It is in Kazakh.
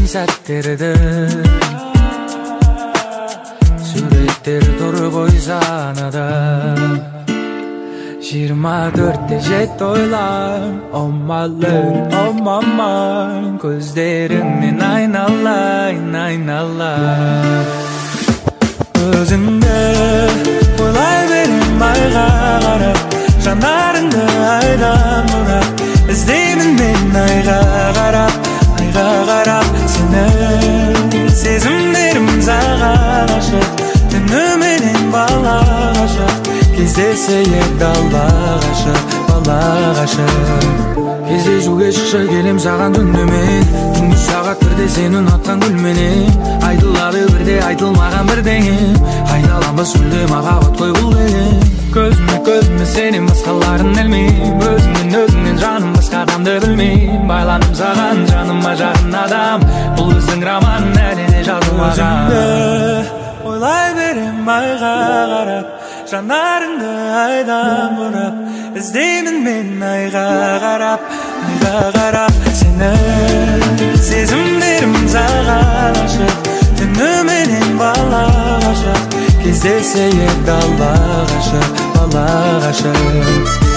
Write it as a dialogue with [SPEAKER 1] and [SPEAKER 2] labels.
[SPEAKER 1] сәттерді суреттер тұр қойса анада 24'te jet oylar Oh my love, oh my mind Gözlerimin aynalayın aynalar Özünde oylay benim ayga qarab Жанарыңды aydan bırak İzdeymin men ayga qarab Seni sezimlerim zağa aşık Tünümenen bala aşık Кездесейік далбақ ашық, балақ ашық Кездесуге шықшы келем саған түнімен Түнгі сағат бірде сен ұнатқан гүлменен Айтылады бірде айтылмаған бірдеңе Айналамыз сүлде мағауат қой бұл деген Көзіме сенен басқаларын ілмейм Өзіңнен жаным басқа адамды білмейм Байланым саған жаныма жақын адам Бұл біздің роман әлі де жазылмаған Өзімді ойлай берем айға қарап Жанарыңды айдан бұрап İzdeymin men ayga qarab Seni sezimlerim zağa aşık Tünümenen balaq aşık Кездесейік далбақ ашық, балақ ашық